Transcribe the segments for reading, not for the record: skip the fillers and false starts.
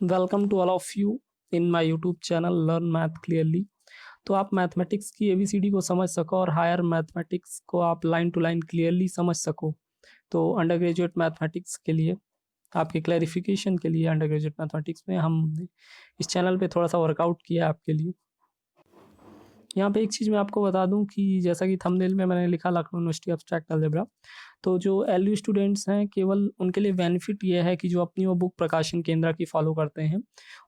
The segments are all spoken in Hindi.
Welcome to all of you in my YouTube channel learn math clearly. तो आप मैथमेटिक्स की एबीसीडी को समझ सको और हायर मैथमेटिक्स को आप लाइन टू लाइन क्लियरली समझ सको। तो अंडर ग्रेजुएट मैथमेटिक्स के लिए आपके क्लैरिफिकेशन के लिए अंडर ग्रेजुएट मैथमेटिक्स में हम इस चैनल पे थोड़ा सा वर्कआउट किया है आपके लिए। यहाँ पे एक चीज़ मैं आपको बता दूं कि जैसा कि थंबनेल में मैंने लिखा लखनऊ यूनिवर्सिटी एब्स्ट्रैक्ट अलजेब्रा, तो जो एलयू स्टूडेंट्स हैं केवल उनके लिए बेनिफिट ये है कि जो अपनी वो बुक प्रकाशन केंद्र की फॉलो करते हैं,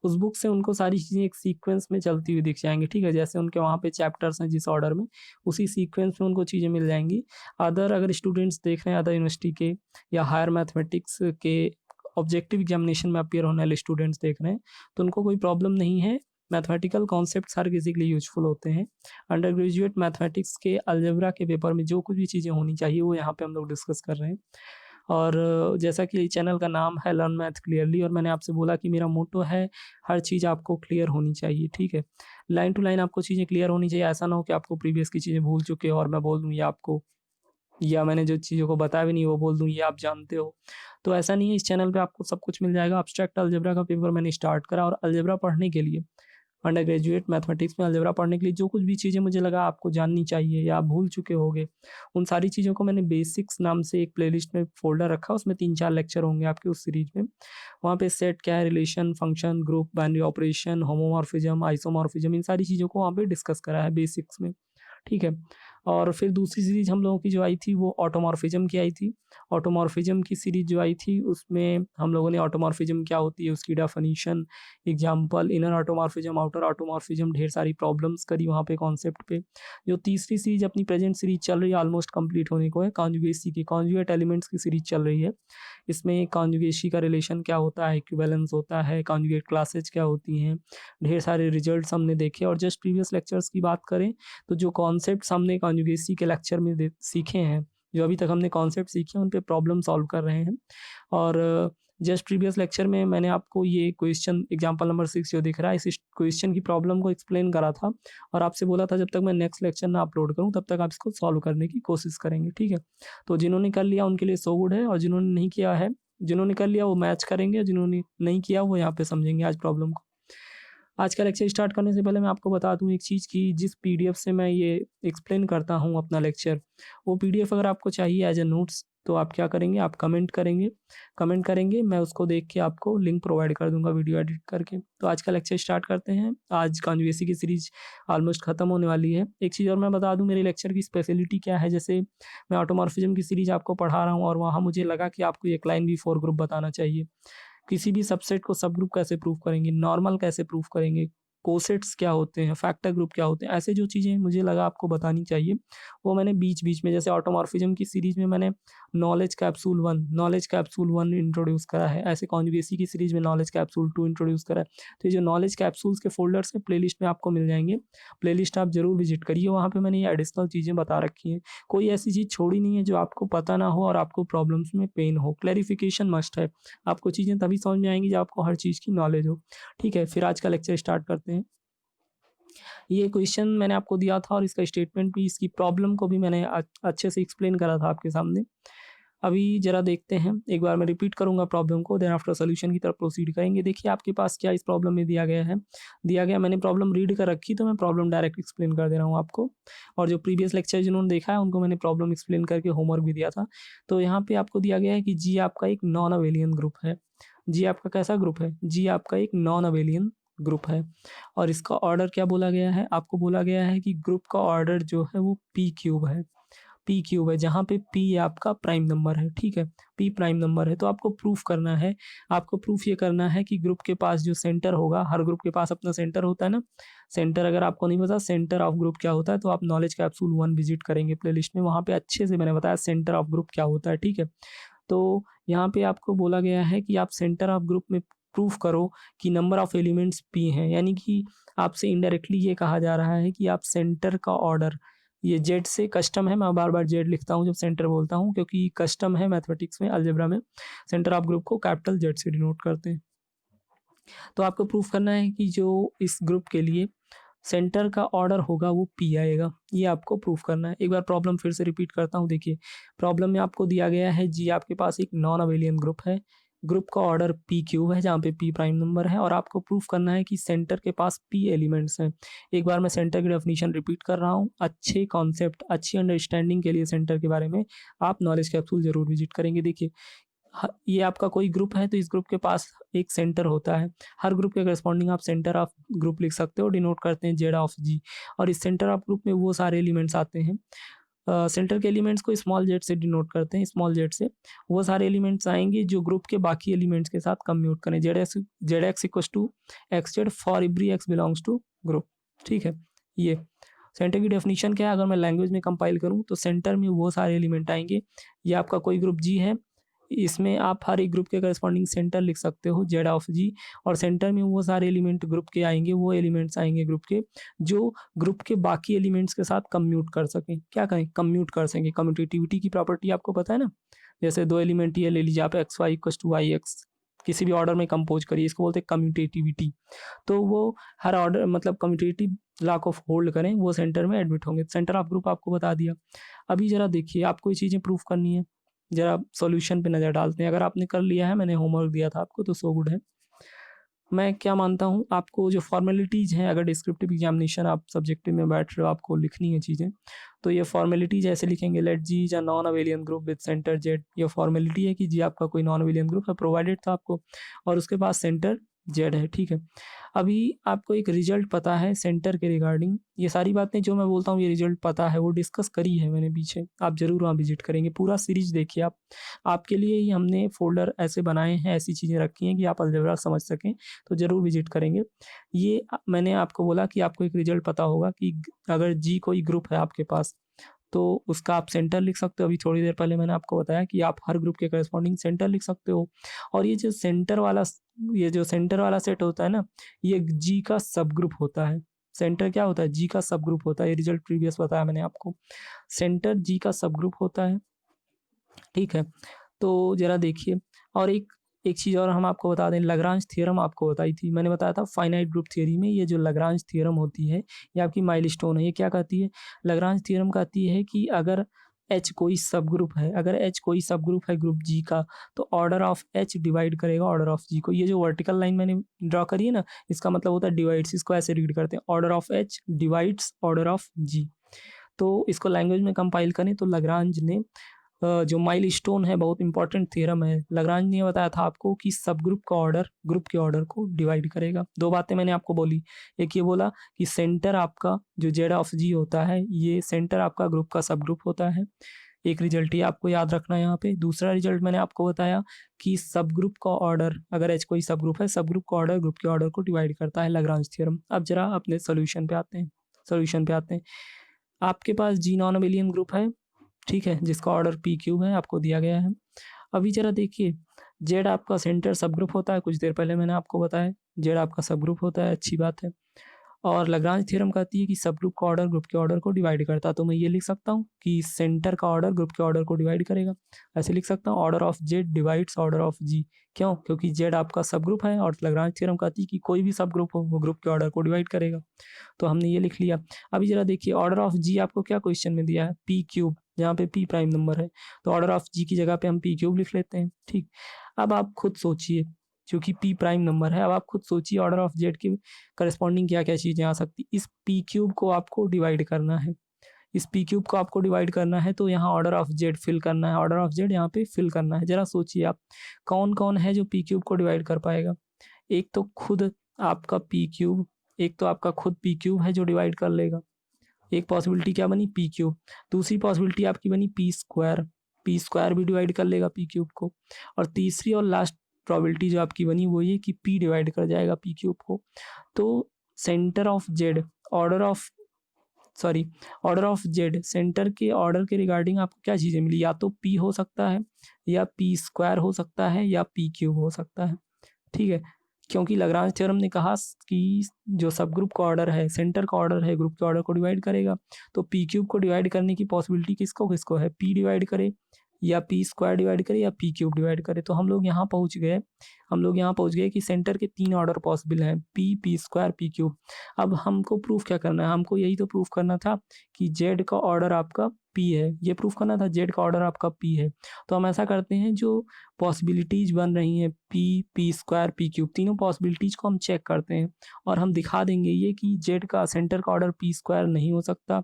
उस बुक से उनको सारी चीज़ें एक सीक्वेंस में चलती हुई दिख जाएंगी। ठीक है, जैसे उनके वहाँ पे चैप्टर्स हैं जिस ऑर्डर में, उसी सीक्वेंस में उनको चीज़ें मिल जाएंगी। अगर स्टूडेंट्स देख रहे हैं अदर यूनिवर्सिटी के या हायर मैथमेटिक्स के ऑब्जेक्टिव एग्जामिनेशन में अपियर होने वाले स्टूडेंट्स देख रहे हैं, तो उनको कोई प्रॉब्लम नहीं है। मैथमेटिकल कॉन्सेप्ट्स हर किसी के लिए यूजफुल होते हैं। अंडर ग्रेजुएट मैथमेटिक्स के अलजेब्रा के पेपर में जो कुछ भी चीज़ें होनी चाहिए वो यहाँ पे हम लोग डिस्कस कर रहे हैं। और जैसा कि चैनल का नाम है लर्न मैथ क्लियरली, और मैंने आपसे बोला कि मेरा मोटो है हर चीज़ आपको क्लियर होनी चाहिए। ठीक है, लाइन टू लाइन आपको चीज़ें क्लियर होनी चाहिए। ऐसा ना हो कि आपको प्रीवियस की चीज़ें भूल चुके हो और मैं बोल दूँ ये आपको, या मैंने जो चीज़ों को बताया भी नहीं वो बोल दूँ ये आप जानते हो। तो ऐसा नहीं है, इस चैनल पे आपको सब कुछ मिल जाएगा। एब्स्ट्रैक्ट अलजेब्रा का पेपर मैंने स्टार्ट करा, और अलजेब्रा पढ़ने के लिए, अंडर ग्रेजुएट मैथमेटिक्स में अलजेब्रा पढ़ने के लिए जो कुछ भी चीज़ें मुझे लगा आपको जाननी चाहिए या आप भूल चुके होंगे, उन सारी चीज़ों को मैंने बेसिक्स नाम से एक प्लेलिस्ट में फ़ोल्डर रखा। उसमें 3-4 लेक्चर होंगे आपके उस सीरीज़ में। वहाँ पे सेट क्या है, relation, function, group, binary operation, homomorphism, isomorphism, इन सारी चीज़ों को वहाँ पे डिस्कस करा है बेसिक्स में। ठीक है, और फिर दूसरी सीरीज़ हम लोगों की जो आई थी वो ऑटोमॉर्फिज्म की आई थी। ऑटोमॉर्फिज्म की सीरीज़ जो आई थी उसमें हम लोगों ने ऑटोमॉर्फिज्म क्या होती है उसकी definition, example, inner automorphism, outer automorphism, ढेर सारी प्रॉब्लम्स करी वहाँ पे कॉन्सेप्ट पे। जो तीसरी सीरीज अपनी प्रेजेंट सीरीज चल रही है, ऑलमोस्ट कंप्लीट होने को है, कॉन्जुगेसी की, कॉन्जुगेट एलिमेंट्स की सीरीज चल रही है। इसमें कॉन्जुगेसी का रिलेशन क्या होता है, इक्विवेलेंस होता है, कॉन्जुगेट क्लासेज क्या होती हैं, ढेर सारे रिजल्ट्स हमने देखे। और जस्ट प्रीवियस लेक्चर्स की बात करें तो जो कॉन्सेप्ट्स हमने कॉन्जुगेसी के लेक्चर में सीखे हैं, जो अभी तक हमने कॉन्सेप्ट सीखे हैं उन पे प्रॉब्लम सॉल्व कर रहे हैं। और जस्ट प्रीवियस लेक्चर में मैंने आपको ये क्वेश्चन एग्जांपल नंबर 6 जो दिख रहा है, इस क्वेश्चन की प्रॉब्लम को एक्सप्लेन करा था, और आपसे बोला था जब तक मैं नेक्स्ट लेक्चर ना अपलोड करूं तब तक आप इसको सॉल्व करने की कोशिश करेंगे। ठीक है, तो जिन्होंने कर लिया उनके लिए सो गुड है, और जिन्होंने नहीं किया है, जिन्होंने कर लिया वो मैच करेंगे, और जिन्होंने नहीं किया वो यहाँ पे समझेंगे आज प्रॉब्लम को। आज का लेक्चर स्टार्ट करने से पहले मैं आपको बता दूं एक चीज़ की, जिस पीडीएफ से मैं ये एक्सप्लेन करता हूँ अपना लेक्चर, वो पीडीएफ अगर आपको चाहिए एज ए नोट्स तो आप क्या करेंगे, आप कमेंट करेंगे, मैं उसको देख के आपको लिंक प्रोवाइड कर दूंगा वीडियो एडिट करके। तो आज का लेक्चर स्टार्ट करते हैं। आज कॉन्जुगेसी की सीरीज ऑलमोस्ट खत्म होने वाली है। एक चीज़ और मैं बता दूं, मेरे लेक्चर की स्पेशलिटी क्या है। जैसे मैं ऑटोमॉर्फिज्म की सीरीज आपको पढ़ा रहा हूँ, और वहाँ मुझे लगा कि आपको एक लाइन भी फोर ग्रुप बताना चाहिए। किसी भी सबसेट को सब ग्रुप कैसे प्रूव करेंगे, नॉर्मल कैसे प्रूव करेंगे, कोसेट्स क्या होते हैं, फैक्टर ग्रुप क्या होते हैं, ऐसे जो चीज़ें मुझे लगा आपको बतानी चाहिए वो मैंने बीच बीच में, जैसे ऑटोमॉर्फिज्म की सीरीज में मैंने नॉलेज कैप्सूल 1 इंट्रोड्यूस करा है, ऐसे कॉन्जुगेसी की सीरीज में नॉलेज कैप्सूल 2 इंट्रोड्यूस करा है। तो ये जो नॉलेज कैप्सूल्स के फोल्डर्स हैं प्लेलिस्ट में आपको मिल जाएंगे। प्लेलिस्ट आप जरूर विजिट करिए, वहाँ पे मैंने ये एडिशनल चीज़ें बता रखी हैं। कोई ऐसी चीज़ छोड़ी नहीं है जो आपको पता ना हो और आपको प्रॉब्लम्स में पेन हो। क्लैरिफिकेशन मस्ट है, आपको चीज़ें तभी समझ में आएंगी जब आपको हर चीज़ की नॉलेज हो। ठीक है, फिर आज का लेक्चर स्टार्ट करते हैं। ये क्वेश्चन मैंने आपको दिया था और इसका स्टेटमेंट भी, इसकी प्रॉब्लम को भी मैंने अच्छे से एक्सप्लेन करा था आपके सामने। अभी जरा देखते हैं, एक बार मैं रिपीट करूंगा प्रॉब्लम को, देन आफ्टर सोल्यूशन की तरफ प्रोसीड करेंगे। देखिए आपके पास क्या इस प्रॉब्लम में दिया गया है। दिया गया, मैंने प्रॉब्लम रीड कर रखी तो मैं प्रॉब्लम डायरेक्ट एक्सप्लेन कर दे रहा हूँ आपको। और जो प्रीवियस लेक्चर जिन्होंने देखा है उनको मैंने प्रॉब्लम एक्सप्लेन करके होमवर्क भी दिया था। तो यहाँ पे आपको दिया गया है कि जी आपका एक नॉन अवेलियन ग्रुप है। जी आपका कैसा ग्रुप है, जी आपका एक नॉन अवेलियन ग्रुप है। और इसका ऑर्डर क्या बोला गया है, आपको बोला गया है कि ग्रुप का ऑर्डर जो है वो पी क्यूब है। पी क्यूब है, जहाँ पे पी आपका प्राइम नंबर है। ठीक है, पी प्राइम नंबर है। तो आपको प्रूफ करना है, आपको प्रूफ ये करना है कि ग्रुप के पास जो सेंटर होगा, हर ग्रुप के पास अपना सेंटर होता है ना। सेंटर अगर आपको नहीं पता सेंटर ऑफ ग्रुप क्या होता है, तो आप नॉलेज कैप्सूल 1 विजिट करेंगे प्लेलिस्ट में, वहाँ पे अच्छे से मैंने बताया सेंटर ऑफ ग्रुप क्या होता है। ठीक है, तो यहाँ पे आपको बोला गया है कि आप सेंटर ऑफ ग्रुप में प्रूफ करो कि नंबर ऑफ एलिमेंट्स पी हैं, यानी कि आपसे इनडायरेक्टली ये कहा जा रहा है कि आप सेंटर का ऑर्डर, ये जेड से कस्टम है, मैं बार बार जेड लिखता हूँ जब सेंटर बोलता हूँ क्योंकि कस्टम है मैथमेटिक्स में, अलजेब्रा में सेंटर ऑफ ग्रुप को कैपिटल जेड से डिनोट करते हैं। तो आपको प्रूफ करना है कि जो इस ग्रुप के लिए सेंटर का ऑर्डर होगा वो पी आएगा, ये आपको प्रूफ करना है। एक बार प्रॉब्लम फिर से रिपीट करता हूँ। देखिए प्रॉब्लम में आपको दिया गया है जी आपके पास एक नॉन अवेलियन ग्रुप है, ग्रुप का ऑर्डर पी क्यूब है जहाँ पे पी प्राइम नंबर है और आपको प्रूफ करना है कि सेंटर के पास पी एलिमेंट्स हैं। एक बार मैं सेंटर की डेफिनेशन रिपीट कर रहा हूँ। अच्छे कॉन्सेप्ट, अच्छी अंडरस्टैंडिंग के लिए सेंटर के बारे में आप नॉलेज कैप्सूल जरूर विजिट करेंगे। देखिए ये आपका कोई ग्रुप है तो इस ग्रुप के पास एक सेंटर होता है। हर ग्रुप के करस्पॉन्डिंग आप सेंटर ऑफ ग्रुप लिख सकते हो, डिनोट करते हैं जेड ऑफ जी। और इस सेंटर ऑफ ग्रुप में वो सारे एलिमेंट्स आते हैं। सेंटर के एलिमेंट्स को स्मॉल जेड से डिनोट करते हैं, स्मॉल जेड से वो सारे एलिमेंट्स आएंगे जो ग्रुप के बाकी एलिमेंट्स के साथ कम्यूट करें। Z x equals to x z for every x belongs to group. ठीक है, ये सेंटर की डेफिनेशन क्या है? अगर मैं लैंग्वेज में कंपाइल करूं तो सेंटर में वो सारे एलिमेंट आएंगे। ये आपका कोई ग्रुप जी है, इसमें आप हर एक ग्रुप के करस्पॉन्डिंग सेंटर लिख सकते हो जेड ऑफ जी। और सेंटर में वो सारे एलिमेंट ग्रुप के आएंगे, वो एलिमेंट्स आएंगे ग्रुप के जो ग्रुप के बाकी एलिमेंट्स के साथ कम्यूट कर सकें। क्या करें? कम्यूट कर सकें। कम्यूटेटिविटी की प्रॉपर्टी आपको पता है ना? जैसे दो एलिमेंट ये ले लीजिए आप, x y equals to y x, किसी भी ऑर्डर में कंपोज करिए, इसको बोलते हैं कम्यूटेटिविटी। तो वो हर ऑर्डर मतलब कम्यूटेटिव लॉक ऑफ होल्ड करें, वो सेंटर में एडमिट होंगे। सेंटर ऑफ ग्रुप आपको बता दिया। अभी जरा देखिए, आपको ये चीज़ें प्रूफ करनी है। जरा सॉल्यूशन पे नज़र डालते हैं। अगर आपने कर लिया है, मैंने होमवर्क दिया था आपको, तो सो गुड है। मैं क्या मानता हूँ, आपको जो फॉर्मेलिटीज़ हैं, अगर डिस्क्रिप्टिव एग्जामिनेशन आप सब्जेक्टिव में बैठ रहे हो, आपको लिखनी है चीज़ें, तो ये फॉर्मेलिटीज़ ऐसे लिखेंगे, let G is a non abelian group with centre Z. ये फॉर्मेलिटी है कि जी आपका कोई नॉन अवेलियन ग्रुप है, प्रोवाइडेड था आपको, और उसके पास सेंटर जेड है। ठीक है, अभी आपको एक रिजल्ट पता है सेंटर के रिगार्डिंग। ये सारी बातें जो मैं बोलता हूँ, ये रिजल्ट पता है, वो डिस्कस करी है मैंने पीछे। आप जरूर वहाँ विजिट करेंगे, पूरा सीरीज देखिए आप। आपके लिए ही हमने फोल्डर ऐसे बनाए हैं, ऐसी चीज़ें रखी हैं कि आप अलजेब्रा समझ सकें, तो ज़रूर विजिट करेंगे। ये मैंने आपको बोला कि आपको एक रिजल्ट पता होगा कि अगर जी कोई ग्रुप है आपके पास, तो उसका आप सेंटर लिख सकते हो। अभी थोड़ी देर पहले मैंने आपको बताया कि आप हर ग्रुप के करस्पॉन्डिंग सेंटर लिख सकते हो। और ये जो सेंटर वाला सेट होता है ना, ये जी का सब ग्रुप होता है। सेंटर क्या होता है? जी का सब ग्रुप होता है। ये रिजल्ट प्रीवियस बताया मैंने आपको। सेंटर जी का सब ग्रुप होता है। ठीक है, तो जरा देखिए। और एक एक चीज़ और हम आपको बता दें, लाग्रांज थ्योरम आपको बताई थी, मैंने बताया था फाइनाइट ग्रुप थ्योरी में ये जो लाग्रांज थ्योरम होती है, ये आपकी माइलस्टोन है। ये क्या कहती है? लाग्रांज थ्योरम कहती है कि अगर एच कोई सब ग्रुप है, अगर एच कोई सब ग्रुप है ग्रुप जी का, तो ऑर्डर ऑफ एच डिवाइड करेगा ऑर्डर ऑफ जी को। ये जो वर्टिकल लाइन मैंने ड्रॉ करी है ना, इसका मतलब होता है डिवाइड्स। इसको ऐसे रीड करते हैं, order of H divides order of G. तो इसको लैंग्वेज में कंपाइल करें तो लाग्रांज ने जो माइलस्टोन है, बहुत इंपॉर्टेंट थ्योरम है, लाग्रांज ने बताया था आपको कि सब ग्रुप का ऑर्डर ग्रुप के ऑर्डर को डिवाइड करेगा। दो बातें मैंने आपको बोली। एक ये बोला कि सेंटर आपका जो जेड ऑफ जी होता है, ये सेंटर आपका ग्रुप का सब ग्रुप होता है। एक रिजल्ट ये आपको याद रखना है यहाँ पे। दूसरा रिजल्ट मैंने आपको बताया कि सब ग्रुप का ऑर्डर, अगर एच कोई सब ग्रुप है, सब ग्रुप का ऑर्डर ग्रुप के ऑर्डर को डिवाइड करता है, लाग्रांज थ्योरम। अब जरा अपने सोल्यूशन पे आते हैं। आपके पास जी नॉन अबेलियन ग्रुप है, ठीक है, जिसका ऑर्डर पी क्यूब है, आपको दिया गया है। अभी जरा देखिए, जेड आपका सेंटर सब ग्रुप होता है, कुछ देर पहले मैंने आपको बताया जेड आपका सब ग्रुप होता है, अच्छी बात है। और लाग्रांज थ्योरम कहती है कि सब ग्रुप का ऑर्डर ग्रुप के ऑर्डर को डिवाइड करता है। तो मैं ये लिख सकता हूँ कि सेंटर का ऑर्डर ग्रुप के ऑर्डर को डिवाइड करेगा। ऐसे लिख सकता हूँ, order of Z divides order of G. क्यों? क्योंकि जेड आपका सब ग्रुप है और लाग्रांज थ्योरम कहती है कि कोई भी सब ग्रुप हो वो ग्रुप के ऑर्डर को डिवाइड करेगा। तो हमने ये लिख लिया। अभी जरा देखिए, ऑर्डर ऑफ जी आपको क्या क्वेश्चन में दिया है? पी क्यूब, जहाँ पे पी प्राइम नंबर है, तो ऑर्डर ऑफ जी की जगह पे हम पी क्यूब लिख लेते हैं। ठीक, अब आप खुद सोचिए, क्योंकि पी प्राइम नंबर है, अब आप खुद सोचिए ऑर्डर ऑफ जेड की करस्पॉन्डिंग क्या क्या चीज़ें आ सकती। इस पी क्यूब को आपको डिवाइड करना है, इस पी क्यूब को आपको डिवाइड करना है, तो यहाँ ऑर्डर ऑफ जेड फिल करना है, ऑर्डर ऑफ जेड यहाँ पे फिल करना है। जरा सोचिए आप, कौन कौन है जो पी क्यूब को डिवाइड कर पाएगा? एक तो खुद आपका पी क्यूब, एक तो आपका खुद पी क्यूब है जो डिवाइड कर लेगा। एक पॉसिबिलिटी क्या बनी? P cube. दूसरी पॉसिबिलिटी आपकी बनी पी स्क्वायर, पी स्क्वायर भी डिवाइड कर लेगा पी क्यूब को। और तीसरी और लास्ट प्रोबेबिलिटी जो आपकी बनी वो ये कि पी डिवाइड कर जाएगा पी क्यूब को। तो centre of Z, order of sorry order of Z, centre के ऑर्डर के रिगार्डिंग आपको क्या चीज़ें मिली? या तो पी हो सकता है, या पी स्क्वायर हो सकता है, या पी क्यूब हो सकता है। ठीक है, क्योंकि लाग्रांज थ्योरम ने कहा कि जो सब ग्रुप का ऑर्डर है, सेंटर का ऑर्डर है, ग्रुप के ऑर्डर को डिवाइड करेगा। तो पी क्यूब को डिवाइड करने की पॉसिबिलिटी किसको किसको है? पी डिवाइड करे, या पी स्क्वायर डिवाइड करे, या पी क्यूब डिवाइड करे। तो हम लोग यहाँ पहुँच गए हम लोग यहाँ पहुँच गए कि सेंटर के 3 ऑर्डर पॉसिबल हैं, P, P square, P cube. अब हमको प्रूफ क्या करना है? हमको यही तो प्रूफ करना था कि जेड का ऑर्डर आपका पी है, ये प्रूफ करना था जेड का ऑर्डर आपका पी है। तो हम ऐसा करते हैं, जो पॉसिबिलिटीज़ बन रही हैं P, P square, P cube, तीनों पॉसिबिलिटीज़ को हम चेक करते हैं और हम दिखा देंगे ये कि जेड का सेंटर का ऑर्डर पी स्क्वायर नहीं हो सकता,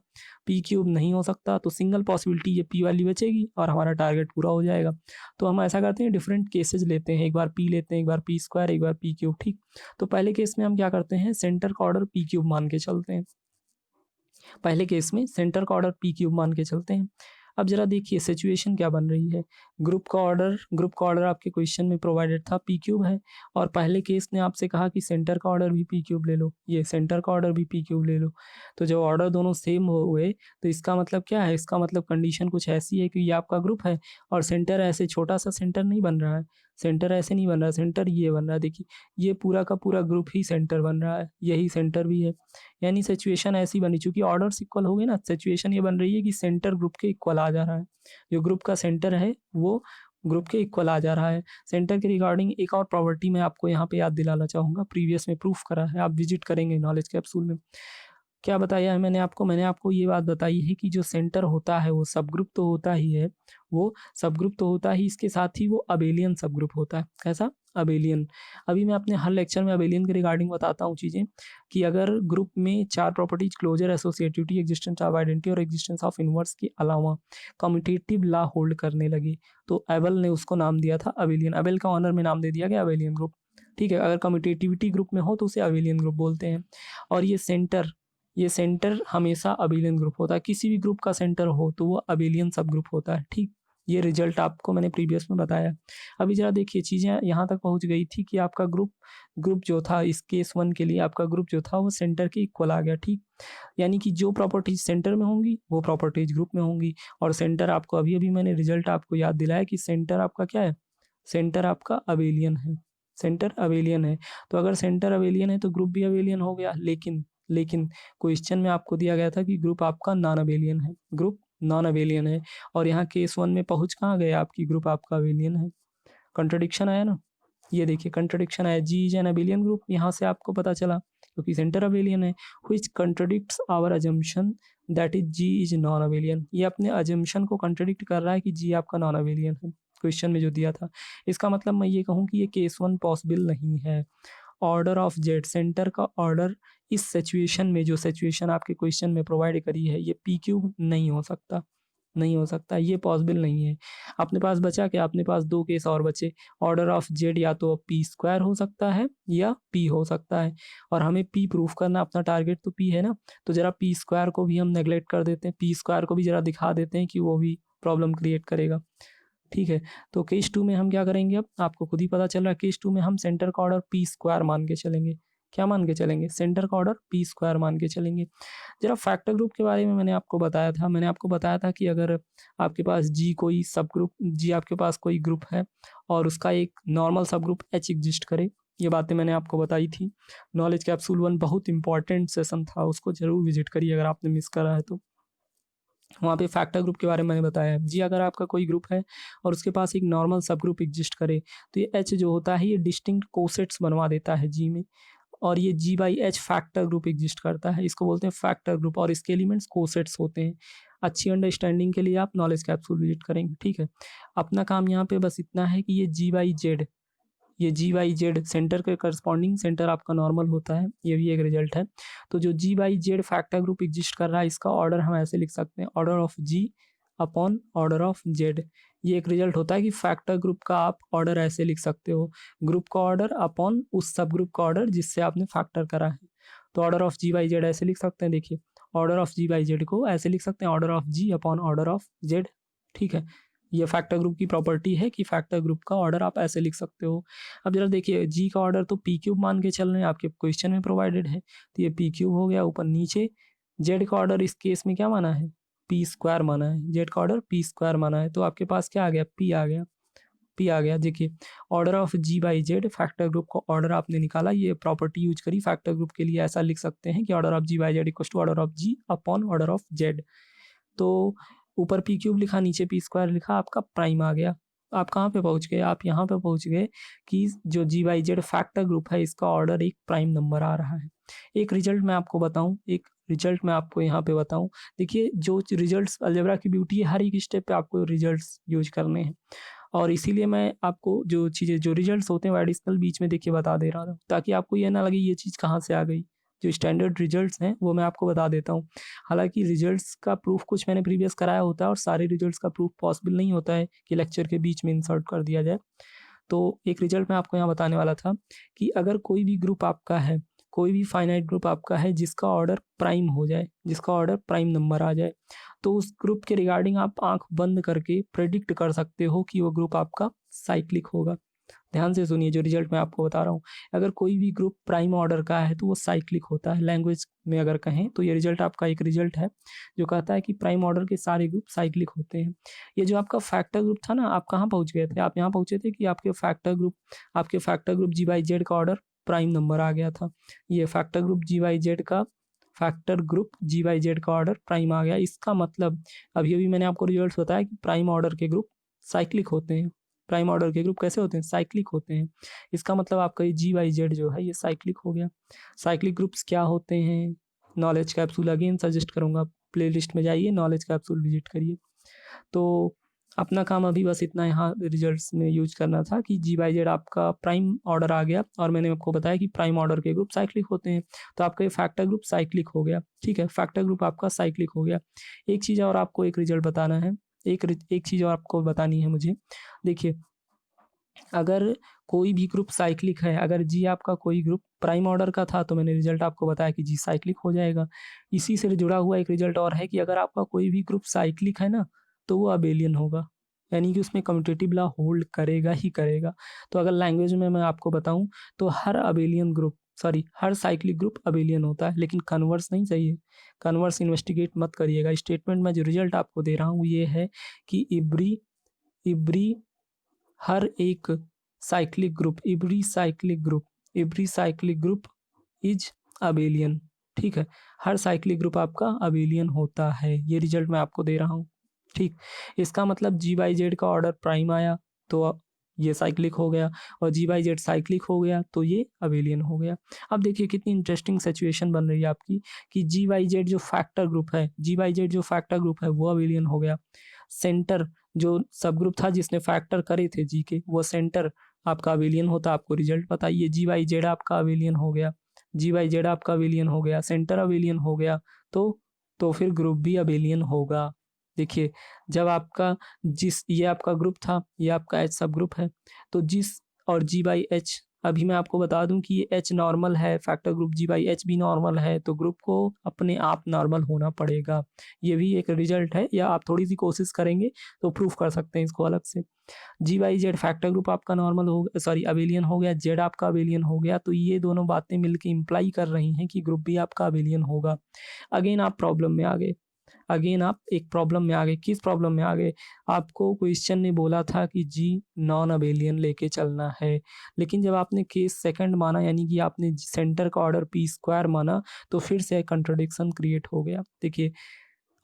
पी क्यूब नहीं हो सकता, तो सिंगल पॉसिबिलिटी ये पी वाली बचेगी और हमारा टारगेट पूरा हो जाएगा। तो हम ऐसा करते हैं, डिफरेंट केसेस लेते हैं, एक बार पी लेते हैं, एक बार पी स्क्वायर, एक बार पी क्यूब, ठीक। तो पहले केस में हम क्या करते हैं, सेंटर का ऑर्डर पी क्यूब मान के चलते हैं। पहले केस में सेंटर का ऑर्डर पी क्यूब मान के चलते हैं। अब जरा देखिए सिचुएशन क्या बन रही है। ग्रुप का ऑर्डर आपके क्वेश्चन में प्रोवाइडेड था पी क्यूब है, और पहले केस ने आपसे कहा कि सेंटर का ऑर्डर भी पी क्यूब ले लो, ये सेंटर का ऑर्डर भी पी क्यूब ले लो। तो जब ऑर्डर दोनों सेम हुए तो इसका मतलब क्या है? इसका मतलब कंडीशन कुछ ऐसी है कि ये आपका ग्रुप है और सेंटर ऐसे छोटा सा सेंटर नहीं बन रहा है, सेंटर ऐसे नहीं बन रहा है, सेंटर ये बन रहा है। देखिए ये पूरा का पूरा ग्रुप ही सेंटर बन रहा है, यही सेंटर भी है। यानी सिचुएशन ऐसी बनी, चूंकि ऑर्डर्स इक्वल हो गए ना, सिचुएशन ये बन रही है कि सेंटर ग्रुप के इक्वल आ जा रहा है, जो ग्रुप का सेंटर है वो ग्रुप के इक्वल आ जा रहा है। सेंटर के रिगार्डिंग एक और प्रॉपर्टी मैं आपको यहाँ पे याद दिलाना चाहूँगा, प्रीवियस में प्रूफ करा है, आप विजिट करेंगे नॉलेज कैप्सूल में। क्या बताया है मैंने आपको ये बात बताई है कि जो सेंटर होता है वो सब ग्रुप तो होता ही है, वो सब ग्रुप तो होता ही, इसके साथ ही वो अबेलियन सब ग्रुप होता है। कैसा? अबेलियन। अभी मैं अपने हर लेक्चर में अबेलियन के रिगार्डिंग बताता हूँ चीज़ें, कि अगर ग्रुप में 4 properties closure, associativity, existence of identity और एग्जिस्टेंस ऑफ इनवर्स के अलावा कम्यूटेटिव लॉ होल्ड करने लगे, तो एबल ने उसको नाम दिया था अबेलियन। एबल का ऑनर में नाम दे दिया गया अबेलियन ग्रुप, ठीक है। अगर कम्यूटेटिविटी ग्रुप में हो तो उसे अबेलियन ग्रुप बोलते हैं। और ये सेंटर हमेशा अबेलियन ग्रुप होता है, किसी भी ग्रुप का सेंटर हो तो वो अबेलियन सब ग्रुप होता है, ठीक। ये रिजल्ट आपको मैंने प्रीवियस में बताया। अभी जरा देखिए चीज़ें यहाँ तक पहुँच गई थी कि आपका ग्रुप ग्रुप जो था इस केस 1 के लिए, आपका ग्रुप जो था वो सेंटर के इक्वल आ गया, ठीक। यानी कि जो प्रॉपर्टीज सेंटर में होंगी वो प्रॉपर्टीज ग्रुप में होंगी। और सेंटर आपको अभी अभी मैंने रिजल्ट आपको याद दिलाया कि सेंटर आपका क्या है, सेंटर आपका अबेलियन है, सेंटर अबेलियन है। तो अगर सेंटर अबेलियन है तो ग्रुप भी अबेलियन हो गया, लेकिन लेकिन क्वेश्चन में आपको दिया गया था कि ग्रुप आपका नॉन अबेलियन है, ग्रुप नॉन अबेलियन है। और यहाँ केस 1 में पहुँच कहाँ गए, आपकी ग्रुप आपका अबेलियन है। कंट्रडिक्शन आया ना, ये देखिए कंट्रडिक्शन आया, G is an abelian group, यहाँ से आपको पता चला क्योंकि सेंटर अबेलियन है। Which contradicts our assumption that is G is non abelian, ये अपने अजम्पशन को कंट्रडिक्ट कर रहा है कि जी आपका नॉन अबेलियन है, क्वेश्चन में जो दिया था। इसका मतलब मैं ये कहूँ कि ये केस 1 पॉसिबल नहीं है। ऑर्डर ऑफ जेड, सेंटर का ऑर्डर इस सिचुएशन में, जो सिचुएशन आपके क्वेश्चन में प्रोवाइड करी है, ये पी क्यूब नहीं हो सकता, नहीं हो सकता, ये पॉसिबल नहीं है। अपने पास बचा क्या, अपने पास 2 केस और बचे। ऑर्डर ऑफ जेड या तो पी स्क्वायर हो सकता है या पी हो सकता है, और हमें पी प्रूफ करना, अपना टारगेट तो पी है ना। तो जरा पी स्क्वायर को भी हम नेगलेक्ट कर देते हैं, पी स्क्वायर को भी जरा दिखा देते हैं कि वो भी प्रॉब्लम क्रिएट करेगा, ठीक है। तो केस 2 में हम क्या करेंगे, अब आपको खुद ही पता चल रहा है, केस 2 में हम सेंटर का ऑर्डर पी स्क्वायर मान के चलेंगे। क्या मान के चलेंगे? सेंटर का ऑर्डर पी स्क्वायर मान के चलेंगे। जरा फैक्टर ग्रुप के बारे में मैंने आपको बताया था कि अगर आपके पास जी आपके पास कोई ग्रुप है और उसका एक नॉर्मल सब ग्रुप एच एग्जिस्ट करे, ये बातें मैंने आपको बताई थी। नॉलेज कैप्सूल 1 बहुत इंपॉर्टेंट सेशन था, उसको जरूर विजिट करिए अगर आपने मिस करा है तो। वहाँ पे फैक्टर ग्रुप के बारे में मैंने बताया है। जी अगर आपका कोई ग्रुप है और उसके पास एक नॉर्मल सब ग्रुप एग्जिस्ट करे, तो ये एच जो होता है ये डिस्टिंक्ट कोसेट्स बनवा देता है जी में, और ये G by H factor group exist करता है, इसको बोलते हैं फैक्टर ग्रुप, और इसके एलिमेंट्स कोसेट्स होते हैं। अच्छी अंडरस्टैंडिंग के लिए आप नॉलेज कैप्सूल विजिट करेंगे, ठीक है। अपना काम यहाँ पे बस इतना है कि ये जी बाई जेड सेंटर के करस्पॉन्डिंग सेंटर आपका नॉर्मल होता है, ये भी एक रिजल्ट है। तो जो G by Z factor group exist कर रहा है, इसका ऑर्डर हम ऐसे लिख सकते हैं, order of G upon order of Z. ये एक रिजल्ट होता है कि फैक्टर ग्रुप का आप ऑर्डर ऐसे लिख सकते हो, ग्रुप का ऑर्डर अपॉन उस सब ग्रुप का ऑर्डर जिससे आपने फैक्टर करा है। तो order of G by Z ऐसे लिख सकते हैं, देखिए order of G by Z को ऐसे लिख सकते हैं, order of G upon order of Z, ठीक है। ये फैक्टर ग्रुप की प्रॉपर्टी है कि फैक्टर ग्रुप का ऑर्डर आप ऐसे लिख सकते हो। अब जरा देखिए जी का ऑर्डर तो पी क्यूब मान के चल रहे हैं, आपके क्वेश्चन में प्रोवाइडेड है, तो ये पी क्यूब हो गया ऊपर नीचे। जेड का ऑर्डर इस केस में क्या माना है, पी स्क्वायर माना है, जेड का ऑर्डर पी स्क्वायर माना है, तो आपके पास क्या आ गया, पी आ गया, पी आ गया। देखिए order of G by Z factor group का ऑर्डर आपने निकाला, ये प्रॉपर्टी यूज करी फैक्टर ग्रुप के लिए, ऐसा लिख सकते हैं कि order of G by Z equal to order of G upon order of Z. तो ऊपर पी क्यूब लिखा, नीचे पी स्क्वायर लिखा, आपका प्राइम आ गया। आप कहाँ पे पहुँच गए? आप यहाँ पे पहुँच गए कि जो GYZ फैक्टर ग्रुप है इसका ऑर्डर एक प्राइम नंबर आ रहा है। एक रिज़ल्ट मैं आपको बताऊँ, एक रिज़ल्ट मैं आपको यहाँ पे बताऊँ। देखिए जो रिज़ल्ट्स अलजेब्रा की ब्यूटी है, हर एक स्टेप पे आपको रिज़ल्ट्स यूज़ करने हैं और इसीलिए मैं आपको जो चीज़ें जो रिज़ल्ट्स होते हैं वो एडिशनल बीच में देखिए बता दे रहा था, ताकि आपको ये ना लगे ये चीज़ कहाँ से आ गई। जो स्टैंडर्ड रिज़ल्ट्स हैं वो मैं आपको बता देता हूँ। हालाँकि रिज़ल्ट्स का प्रूफ़ कुछ मैंने प्रीवियस कराया होता है और सारे रिज़ल्ट्स का प्रूफ़ पॉसिबल नहीं होता है कि लेक्चर के बीच में इंसर्ट कर दिया जाए। तो एक रिज़ल्ट मैं आपको यहाँ बताने वाला था कि अगर कोई भी ग्रुप आपका है, कोई भी फाइनाइट ग्रुप आपका है जिसका ऑर्डर प्राइम हो जाए, जिसका ऑर्डर प्राइम नंबर आ जाए, तो उस ग्रुप के रिगार्डिंग आप आँख बंद करके प्रेडिक्ट कर सकते हो कि वो ग्रुप आपका साइक्लिक होगा। ध्यान से सुनिए जो रिज़ल्ट मैं आपको बता रहा हूँ। अगर कोई भी ग्रुप प्राइम ऑर्डर का है तो वो साइक्लिक होता है। लैंग्वेज में अगर कहें तो ये रिज़ल्ट आपका एक रिज़ल्ट है जो कहता है कि प्राइम ऑर्डर के सारे ग्रुप साइक्लिक होते हैं। ये जो आपका फैक्टर ग्रुप था ना, आप कहाँ पहुँच गए थे? आप यहाँ पहुँचे थे कि आपके फैक्टर ग्रुप GYZ का ऑर्डर प्राइम नंबर आ गया था। ये फैक्टर ग्रुप GYZ का ऑर्डर प्राइम आ गया। इसका मतलब अभी-अभी मैंने आपको रिज़ल्ट्स बताया कि प्राइम ऑर्डर के ग्रुप साइक्लिक होते हैं। प्राइम ऑर्डर के ग्रुप कैसे होते हैं? साइक्लिक होते हैं। इसका मतलब आपका ये GYZ जो है ये साइक्लिक हो गया। साइक्लिक ग्रुप्स क्या होते हैं? नॉलेज कैप्सूल अगेन सजेस्ट करूँगा, प्लेलिस्ट में जाइए नॉलेज कैप्सूल विज़िट करिए। तो अपना काम अभी बस इतना यहाँ रिजल्ट्स में यूज़ करना था कि GYZ आपका प्राइम ऑर्डर आ गया और मैंने आपको बताया कि प्राइम ऑर्डर के ग्रुप साइक्लिक होते हैं। तो आपका ये फैक्टर ग्रुप साइक्लिक हो गया, ठीक है? फैक्टर ग्रुप आपका साइक्लिक हो गया। एक चीज़ और आपको एक रिजल्ट बताना है, एक चीज़ और आपको बतानी है मुझे। देखिए अगर कोई भी ग्रुप साइक्लिक है, अगर जी आपका कोई ग्रुप प्राइम ऑर्डर का था तो मैंने रिज़ल्ट आपको बताया कि जी साइक्लिक हो जाएगा। इसी से जुड़ा हुआ एक रिज़ल्ट और है कि अगर आपका कोई भी ग्रुप साइक्लिक है ना, तो वो अबेलियन होगा। यानी कि उसमें कम्यूटेटिव लॉ होल्ड करेगा ही करेगा। तो अगर लैंग्वेज में मैं आपको बताऊँ तो हर साइक्लिक ग्रुप अबेलियन होता है, लेकिन कन्वर्स नहीं चाहिए। कन्वर्स इन्वेस्टिगेट मत करिएगा। स्टेटमेंट में जो रिज़ल्ट आपको दे रहा हूँ ये है कि एवरी हर एक every cyclic group is abelian, ठीक है? हर साइक्लिक ग्रुप आपका अबेलियन होता है। ये रिजल्ट मैं आपको दे रहा हूँ, ठीक? इसका मतलब GYZ का ऑर्डर प्राइम आया तो ये साइक्लिक हो गया और GYZ साइक्लिक हो गया तो ये अबेलियन हो गया। अब देखिए कितनी इंटरेस्टिंग सिचुएशन बन रही है आपकी कि GYZ जो फैक्टर ग्रुप है वो अबेलियन हो गया। सेंटर जो सब ग्रुप था जिसने फैक्टर करे थे जी के, वो सेंटर आपका अबेलियन होता। आपको रिजल्ट बताइए GYZ आपका अबेलियन हो गया, GYZ आपका अबेलियन हो गया, सेंटर अबेलियन हो गया तो फिर ग्रुप भी अबेलियन होगा। देखिए जब आपका जिस ये आपका ग्रुप था, ये आपका H सब ग्रुप है, तो जिस और G/H अभी मैं आपको बता दूं कि ये H नॉर्मल है, फैक्टर ग्रुप G/H भी नॉर्मल है, तो ग्रुप को अपने आप नॉर्मल होना पड़ेगा। ये भी एक रिजल्ट है, या आप थोड़ी सी कोशिश करेंगे तो प्रूफ कर सकते हैं इसको अलग से। GYZ फैक्टर ग्रुप आपका नॉर्मल हो सॉरी अबेलियन हो गया, Z आपका अबेलियन हो गया, तो ये दोनों बातें मिलके इम्प्लाई कर रही हैं कि ग्रुप भी आपका अबेलियन होगा। अगेन आप एक प्रॉब्लम में आ गए। किस प्रॉब्लम में आ गए? आपको क्वेश्चन ने बोला था कि जी नॉन अबेलियन लेके चलना है, लेकिन जब आपने केस सेकंड माना यानी कि आपने सेंटर का ऑर्डर पी स्क्वायर माना तो फिर से कंट्रडिक्शन क्रिएट हो गया। देखिए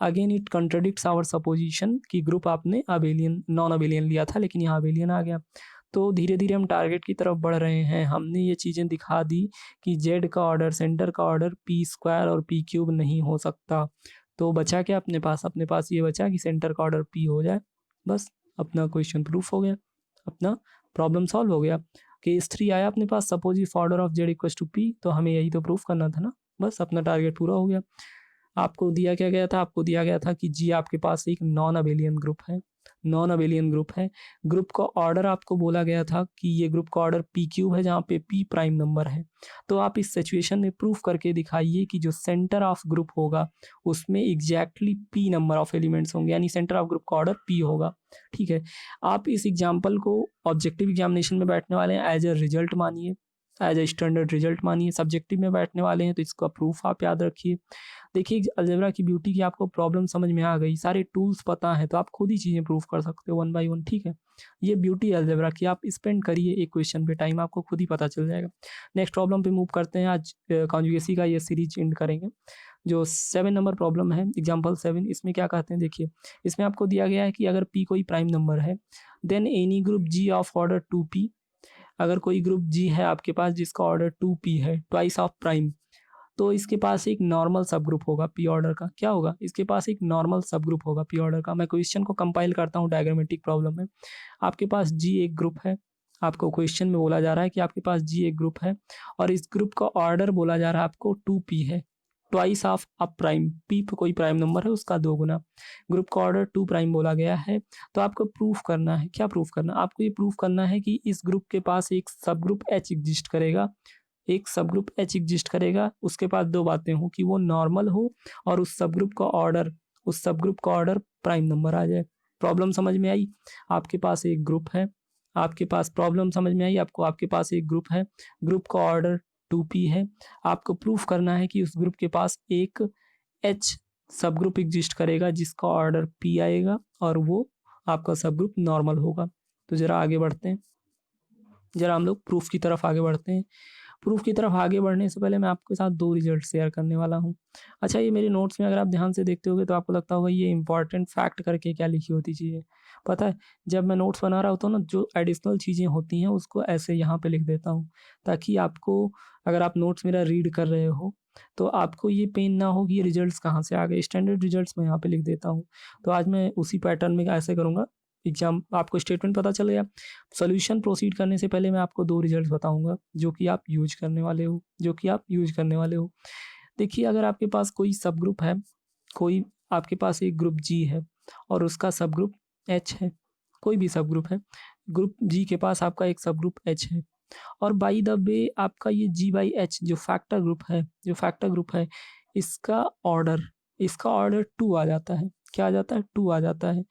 अगेन इट कंट्रडिक्ट्स आवर सपोजिशन कि ग्रुप आपने अबेलियन नॉन अबेलियन लिया था लेकिन यहाँ अबेलियन आ गया। तो धीरे-धीरे हम टारगेट की तरफ बढ़ रहे हैं। हमने ये चीज़ें दिखा दी कि जेड का ऑर्डर सेंटर का ऑर्डर पी स्क्वायर और पी क्यूब नहीं हो सकता। तो बचा क्या अपने पास? अपने पास ये बचा कि सेंटर का ऑर्डर पी हो जाए। बस अपना क्वेश्चन प्रूफ हो गया, अपना प्रॉब्लम सॉल्व हो गया। केस 3 आया अपने पास, suppose if order of Z equals to P, तो हमें यही तो प्रूफ करना था ना। बस अपना टारगेट पूरा हो गया। आपको दिया क्या गया था? आपको दिया गया था कि जी आपके पास एक नॉन अबेलियन ग्रुप है। ग्रुप का ऑर्डर आपको बोला गया था कि ये ग्रुप का ऑर्डर पी क्यूब है जहाँ पे पी प्राइम नंबर है। तो आप इस सिचुएशन में प्रूफ करके दिखाइए कि जो सेंटर ऑफ ग्रुप होगा उसमें exactly P number of elements होंगे, यानी सेंटर ऑफ ग्रुप का ऑर्डर पी होगा। ठीक है, आप इस एग्जाम्पल को ऑब्जेक्टिव एग्जामिनेशन में बैठने वाले हैं एज ए रिजल्ट मानिए, एज ए स्टैंडर्ड रिजल्ट मानिए। सब्जेक्टिव में बैठने वाले हैं तो इसका प्रूफ आप याद रखिए। देखिए अलजेब्रा की ब्यूटी की आपको प्रॉब्लम समझ में आ गई, सारे टूल्स पता है तो आप खुद ही चीज़ें प्रूफ कर सकते हो वन बाय वन, ठीक है। ये ब्यूटी है अलजेब्रा की, आप स्पेंड करिए एक क्वेश्चन पे टाइम, आपको खुद ही पता चल जाएगा। नेक्स्ट प्रॉब्लम पे मूव करते हैं। आज कॉन्जुगेसी का ये सीरीज एंड करेंगे। जो 7 नंबर प्रॉब्लम है एग्जाम्पल 7, इसमें क्या कहते हैं देखिए, इसमें आपको दिया गया है कि अगर पी कोई प्राइम नंबर है then any group G of order 2p, अगर कोई ग्रुप जी है आपके पास जिसका ऑर्डर 2p है, ट्वाइस ऑफ प्राइम, तो इसके पास एक नॉर्मल सब ग्रुप होगा पी ऑर्डर का। क्या होगा? इसके पास एक नॉर्मल सब ग्रुप होगा पी ऑर्डर का। मैं क्वेश्चन को कंपाइल करता हूँ डायग्रामेटिक प्रॉब्लम में। आपके पास जी एक ग्रुप है, आपको क्वेश्चन में बोला जा रहा है कि आपके पास जी एक ग्रुप है और इस ग्रुप का ऑर्डर बोला जा रहा है आपको 2p है, twice of a prime, P पे कोई प्राइम नंबर है उसका 2 गुना। ग्रुप का ऑर्डर 2 प्राइम बोला गया है। तो आपको प्रूफ करना है, क्या प्रूफ करना है? आपको ये प्रूफ करना है कि इस ग्रुप के पास एक सब ग्रुप एच एग्जिस्ट करेगा, एक सब ग्रुप एच एग्जिस्ट करेगा, उसके पास 2 बातें हो कि वो नॉर्मल हो और उस सब ग्रुप का ऑर्डर, उस सब ग्रुप का ऑर्डर प्राइम नंबर आ जाए। प्रॉब्लम समझ में आई? आपके पास एक ग्रुप है, आपके पास प्रॉब्लम समझ में आई आपको? आपके पास एक ग्रुप है, ग्रुप का ऑर्डर 2p है, आपको प्रूफ करना है कि उस ग्रुप के पास एक एच सब ग्रुप एग्जिस्ट करेगा जिसका ऑर्डर p आएगा और वो आपका सब ग्रुप नॉर्मल होगा। तो जरा आगे बढ़ते हैं, जरा हम लोग प्रूफ की तरफ आगे बढ़ते हैं। प्रूफ की तरफ आगे बढ़ने से पहले मैं आपके साथ 2 रिजल्ट शेयर करने वाला हूँ। अच्छा, ये मेरे नोट्स में अगर आप ध्यान से देखते होगे तो आपको लगता होगा ये इंपॉर्टेंट फैक्ट करके क्या लिखी होती चीज़ें। पता है, जब मैं नोट्स बना रहा होता हूँ ना, जो एडिशनल चीज़ें होती हैं उसको ऐसे यहाँ पे लिख देता हूँ, ताकि आपको, अगर आप नोट्स मेरा रीड कर रहे हो तो आपको ये पेन ना हो कि ये रिजल्ट्स कहाँ से आ गए। स्टैंडर्ड रिजल्ट्स मैं यहाँ पे लिख देता हूँ। तो आज मैं उसी पैटर्न में ऐसे करूँगा। एग्जाम आपको स्टेटमेंट पता चल गया। सॉल्यूशन प्रोसीड करने से पहले मैं आपको 2 रिजल्ट्स बताऊँगा जो कि आप यूज़ करने वाले हो, जो कि आप यूज़ करने वाले हो। देखिए, अगर आपके पास कोई सब ग्रुप है, कोई आपके पास एक ग्रुप जी है और उसका सब ग्रुप एच है, कोई भी सब ग्रुप है, ग्रुप जी के पास आपका एक सब ग्रुप एच है और बाय द वे आपका ये जी बाई एच जो फैक्टर ग्रुप है, जो फैक्टर ग्रुप है, इसका ऑर्डर, इसका ऑर्डर 2 आ जाता है। क्या आ जाता है? 2 आ जाता है।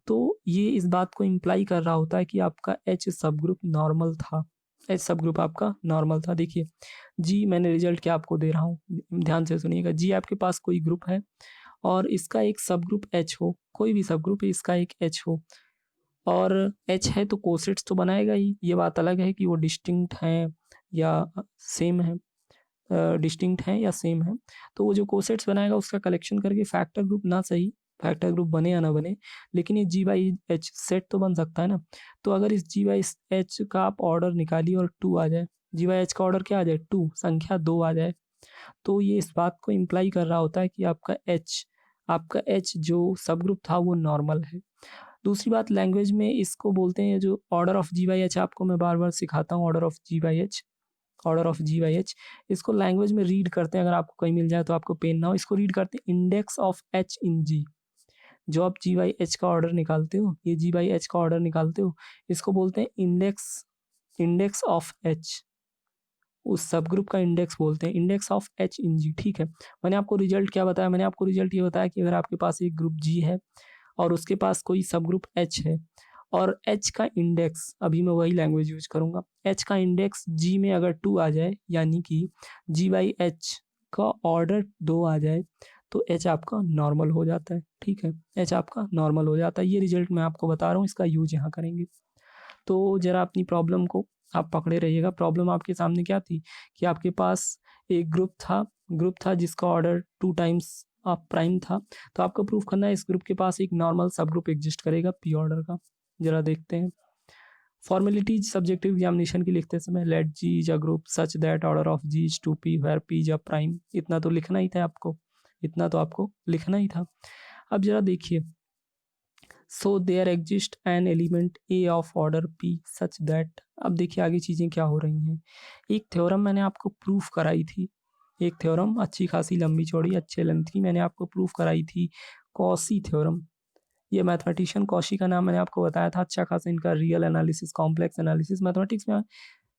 तो ये इस बात को इम्प्लाई कर रहा होता है कि आपका एच सब ग्रुप नॉर्मल था, एच सब ग्रुप आपका नॉर्मल था। देखिए जी, मैंने रिजल्ट क्या आपको दे रहा हूँ, ध्यान से सुनिएगा। जी आपके पास कोई ग्रुप है और इसका एक सब ग्रुप एच हो, कोई भी सब ग्रुप इसका एक एच हो और एच है तो कोसेट्स तो बनाएगा ही। ये बात अलग है कि वो डिस्टिंक्ट हैं या सेम है, डिस्टिंक्ट हैं या सेम है। तो वो जो कोसेट्स बनाएगा उसका कलेक्शन करके फैक्टर ग्रुप ना सही, फैक्टर ग्रुप बने या ना बने, लेकिन ये जी बाई एच सेट तो बन सकता है ना। तो अगर इस जी बाई एच का आप ऑर्डर निकालिए और 2 आ जाए, जी बाई एच का ऑर्डर क्या आ जाए? 2, संख्या 2 आ जाए, तो ये इस बात को इम्प्लाई कर रहा होता है कि आपका एच जो सब ग्रुप था वो नॉर्मल है। दूसरी बात, लैंग्वेज में इसको बोलते हैं, जो order of G by H आपको मैं बार बार सिखाता हूँ, order of G by H, order of G by H, इसको लैंग्वेज में रीड करते हैं। अगर आपको कहीं मिल जाए तो आपको पेन ना हो, इसको रीड करते हैं इंडेक्स ऑफ एच इन जी। जो आप जी बाई एच का ऑर्डर निकालते हो, ये जी बाई एच का ऑर्डर निकालते हो, इसको बोलते हैं इंडेक्स, इंडेक्स ऑफ एच, उस सब ग्रुप का इंडेक्स बोलते हैं, इंडेक्स ऑफ एच इन जी, ठीक है। मैंने आपको रिजल्ट क्या बताया? मैंने आपको रिजल्ट ये बताया कि अगर आपके पास एक ग्रुप जी है और उसके पास कोई सब ग्रुप एच है और एच का इंडेक्स, अभी मैं वही लैंग्वेज यूज करूंगा, एच का इंडेक्स जी में अगर 2 आ जाए, यानी कि जी बाई एच का ऑर्डर 2 आ जाए, तो एच आपका नॉर्मल हो जाता है, ठीक है। एच आपका नॉर्मल हो जाता है। ये रिजल्ट मैं आपको बता रहा हूँ, इसका यूज यहाँ करेंगे। तो जरा अपनी प्रॉब्लम को आप पकड़े रहिएगा। प्रॉब्लम आपके सामने क्या थी कि आपके पास एक ग्रुप था जिसका ऑर्डर 2 टाइम्स ऑफ प्राइम था। तो आपको प्रूफ करना है इस ग्रुप के पास एक नॉर्मल सब ग्रुप एग्जिस्ट करेगा पी ऑर्डर का। जरा देखते हैं। फॉर्मेलिटीज सब्जेक्टिव एग्जामिनेशन की लिखते समय, let G is a group such that order of G is 2p where p is a prime, इतना तो लिखना ही था आपको, इतना तो आपको लिखना ही था। अब जरा देखिए, so there exist an element a of order p such that, अब देखिए आगे चीज़ें क्या हो रही हैं। एक थ्योरम मैंने आपको प्रूफ कराई थी, एक थ्योरम अच्छी खासी लंबी चौड़ी अच्छे लेंथ की मैंने आपको प्रूफ कराई थी, कॉशी थ्योरम। ये मैथमेटिशियन कॉशी का नाम मैंने आपको बताया था। अच्छा खासा इनका real analysis, complex analysis, mathematics में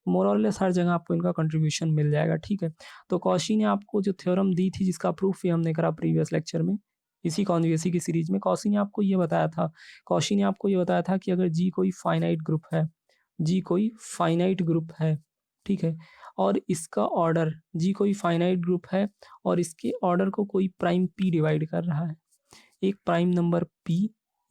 मोर और लेस हर जगह आपको इनका कंट्रीब्यूशन मिल जाएगा, ठीक है। तो कॉशी ने आपको जो थ्योरम दी थी जिसका प्रूफ भी हमने करा प्रीवियस लेक्चर में, इसी कॉन्जुगेसी की सीरीज में, कॉशी ने आपको ये बताया था, कॉशी ने आपको ये बताया था कि अगर जी कोई फाइनाइट ग्रुप है, जी कोई फाइनाइट ग्रुप है, ठीक है, और इसका ऑर्डर जी कोई फाइनाइट ग्रुप है और इसके ऑर्डर को कोई प्राइम p डिवाइड कर रहा है। एक प्राइम नंबर p,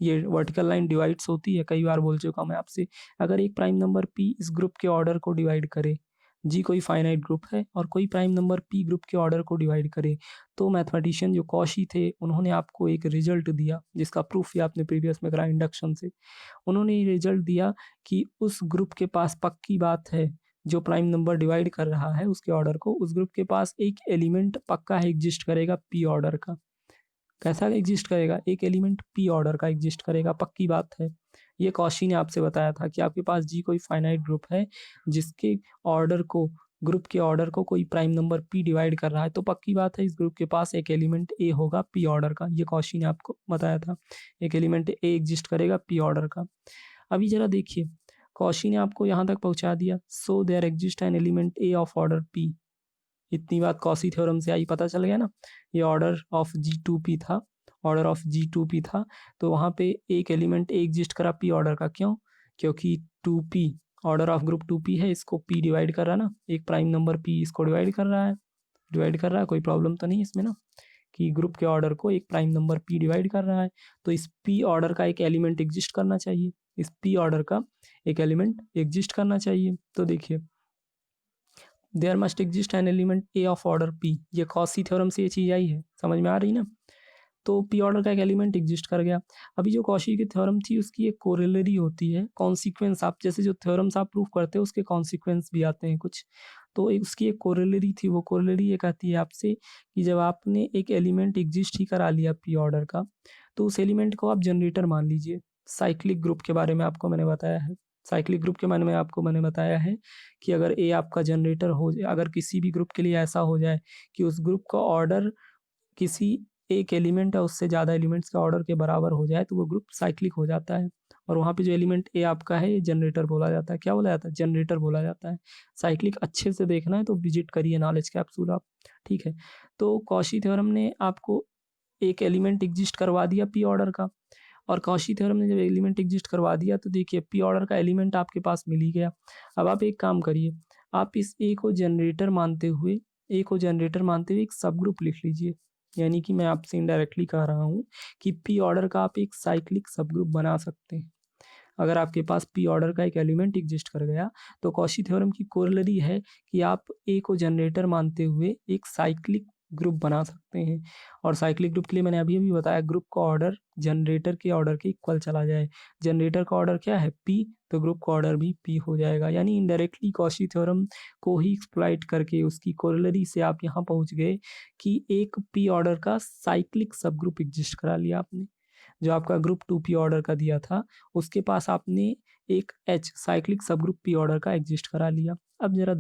ये वर्टिकल लाइन डिवाइड्स होती है, कई बार बोल चुका मैं आपसे। अगर एक प्राइम नंबर p इस ग्रुप के ऑर्डर को डिवाइड करे, जी कोई फाइनाइट ग्रुप है और कोई प्राइम नंबर p ग्रुप के ऑर्डर को डिवाइड करे, तो मैथमेटिशियन जो कॉशी थे उन्होंने आपको एक रिजल्ट दिया, जिसका प्रूफ भी आपने प्रीवियस में करा इंडक्शन से। उन्होंने ये रिजल्ट दिया कि उस ग्रुप के पास पक्की बात है, जो प्राइम नंबर डिवाइड कर रहा है उसके ऑर्डर को, उस ग्रुप के पास एक एलिमेंट पक्का है एग्जिस्ट करेगा p ऑर्डर का। कैसा एग्जिस्ट करेगा? एक एलिमेंट p ऑर्डर का एग्जिस्ट करेगा, पक्की बात है। ये कॉशी ने आपसे बताया था कि आपके पास जी कोई फाइनाइट ग्रुप है जिसके ऑर्डर को, ग्रुप के ऑर्डर को कोई प्राइम नंबर p डिवाइड कर रहा है, तो पक्की बात है इस ग्रुप के पास एक एलिमेंट a होगा p ऑर्डर का। ये कॉशी ने आपको बताया था, एक एलिमेंट a एग्जिस्ट करेगा p ऑर्डर का। अभी जरा देखिए, कॉशी ने आपको यहाँ तक पहुँचा दिया, so there exist an element a of order p। इतनी बात कॉशी थ्योरम से आई, पता चल गया ना। ये ऑर्डर ऑफ G2p था, ऑर्डर ऑफ G2p था, तो वहाँ पे एक एलिमेंट एग्जिस्ट करा p ऑर्डर का। क्यों? क्योंकि 2p order of group 2p है, इसको p डिवाइड कर रहा है ना, एक प्राइम नंबर p इसको डिवाइड कर रहा है, कोई प्रॉब्लम तो नहीं इसमें ना, कि ग्रुप के ऑर्डर को एक प्राइम नंबर p डिवाइड कर रहा है, तो इस p ऑर्डर का एक एलिमेंट एग्जिस्ट करना चाहिए, इस p ऑर्डर का एक एलिमेंट एग्जिस्ट करना चाहिए। तो देखिए, there must exist an element a of order p, ये कॉशी थ्योरम से ये चीज़ आई है, समझ में आ रही ना। तो p ऑर्डर का एक एलिमेंट एग्जिस्ट कर गया। अभी जो कॉशी की थ्योरम थी उसकी एक कोरिलेरी होती है, कॉन्सिक्वेंस। आप जैसे जो थ्योरम्स आप प्रूव करते हो उसके कॉन्सिक्वेंस भी आते हैं कुछ, तो उसकी एक कोरिलेरी थी। वो कोरिलेरी ये कहती है आपसे कि जब आपने एक एलिमेंट एग्जिस्ट ही करा लिया p ऑर्डर का, तो उस एलिमेंट को आप जनरेटर मान लीजिए। साइक्लिक ग्रुप के बारे में आपको मैंने बताया है, साइक्लिक ग्रुप के बारे में आपको मैंने बताया है कि अगर a आपका जनरेटर हो जाए, अगर किसी भी ग्रुप के लिए ऐसा हो जाए कि उस ग्रुप का ऑर्डर किसी एक एलिमेंट या उससे ज़्यादा एलिमेंट्स के ऑर्डर के बराबर हो जाए, तो वो ग्रुप साइक्लिक हो जाता है। और वहाँ पे जो एलिमेंट ए आपका है ये जनरेटर बोला जाता है। क्या बोला जाता है? जनरेटर बोला जाता है। साइक्लिक अच्छे से देखना है तो विजिट करिए नॉलेज कैप्सूल आप, ठीक है। तो कॉशी थ्योरम ने आपको एक एलिमेंट एग्जिस्ट करवा दिया p ऑर्डर का, और कॉशी थ्योरम ने जब एलिमेंट एग्जिस्ट करवा दिया तो देखिए p ऑर्डर का एलिमेंट आपके पास मिल ही गया। अब आप एक काम करिए, आप इस a को जनरेटर मानते हुए एक सब ग्रुप लिख लीजिए। यानी कि मैं आपसे इनडायरेक्टली कह रहा हूँ कि p ऑर्डर का आप एक साइक्लिक सब ग्रुप बना सकते हैं। अगर आपके पास p ऑर्डर का एक एलिमेंट एग्जिस्ट कर गया, तो कॉशी थ्योरम की कोरिलेरी है कि आप a को जनरेटर मानते हुए एक साइक्लिक ग्रुप बना सकते हैं। और साइक्लिक ग्रुप के लिए मैंने अभी अभी बताया, ग्रुप का ऑर्डर जनरेटर के ऑर्डर के इक्वल चला जाए। जनरेटर का ऑर्डर क्या है? p, तो ग्रुप का ऑर्डर भी p हो जाएगा। यानी इनडायरेक्टली कॉशी थ्योरम को ही एक्सप्लॉइट करके उसकी कोरिलेरी से आप यहाँ पहुँच गए कि एक p ऑर्डर का साइक्लिक सब ग्रुप एग्जिस्ट करा लिया आपने। जो आपका ग्रुप 2p ऑर्डर का दिया था, उसके पास आपने एक H साइक्लिक सब ग्रुप p ऑर्डर का एग्जिस्ट करा लिया। अब जरा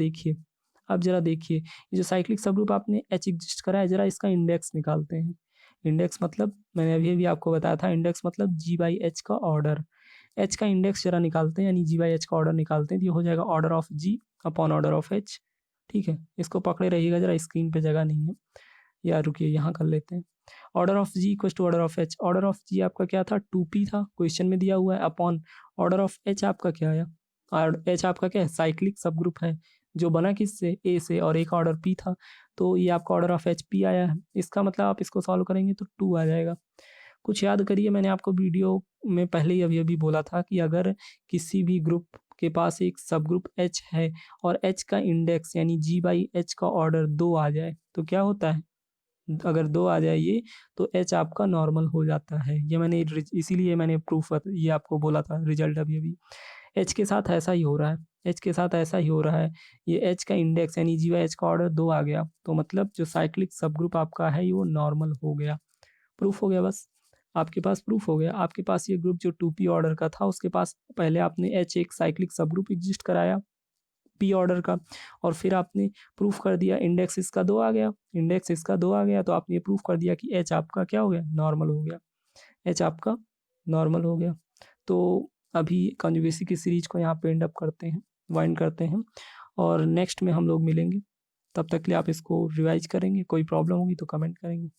देखिए, ये जो साइक्लिक सब ग्रुप आपने H एग्जिस्ट करा है, जरा इसका इंडेक्स निकालते हैं। इंडेक्स मतलब मैंने अभी भी आपको बताया था, इंडेक्स मतलब G/H का ऑर्डर। H का इंडेक्स जरा निकालते हैं, यानी G/H का ऑर्डर निकालते हैं, तो ये हो जाएगा order of G upon order of H। ठीक है, इसको पकड़े रहिएगा, जरा स्क्रीन पे जगह नहीं है, या रुकिए यहाँ कर लेते हैं। Order of G equal to order of H. Order of G आपका क्या था? 2p था, क्वेश्चन में दिया हुआ है, अपॉन ऑर्डर ऑफ एच आपका क्या आया? और एच आपका क्या है? साइक्लिक सब ग्रुप है, जो बना किससे? ए से, और एक ऑर्डर p था, तो ये आपका ऑर्डर ऑफ एच p आया है। इसका मतलब आप इसको सॉल्व करेंगे तो 2 आ जाएगा। कुछ याद करिए, मैंने आपको वीडियो में पहले ही अभी बोला था कि अगर किसी भी ग्रुप के पास एक सब ग्रुप H है और H का इंडेक्स यानी G/H का ऑर्डर 2 आ जाए तो क्या होता है? अगर 2 आ जाए ये, तो H आपका नॉर्मल हो जाता है। ये मैंने इसीलिए मैंने प्रूफ ये आपको बोला था रिजल्ट अभी H के साथ ऐसा ही हो रहा है, H के साथ ऐसा ही हो रहा है। ये H का इंडेक्स यानी G/H का ऑर्डर 2 आ गया, तो मतलब जो साइक्लिक सब ग्रुप आपका है वो नॉर्मल हो गया। प्रूफ हो गया, बस आपके पास प्रूफ हो गया। आपके पास ये ग्रुप जो 2p ऑर्डर का था, उसके पास पहले आपने H एक साइक्लिक सब ग्रुप एग्जिस्ट कराया p ऑर्डर का, और फिर आपने प्रूफ कर दिया इंडेक्स इसका 2 आ गया, इंडेक्स इसका 2 आ गया, तो आपने ये प्रूफ कर दिया कि H आपका क्या हो गया? नॉर्मल हो गया। H आपका नॉर्मल हो गया। तो अभी कंजुगेसी की सीरीज को यहाँ पे एंड अप करते हैं, वाइंड करते हैं, और नेक्स्ट में हम लोग मिलेंगे। तब तक के लिए आप इसको रिवाइज करेंगे, कोई प्रॉब्लम होगी तो कमेंट करेंगे।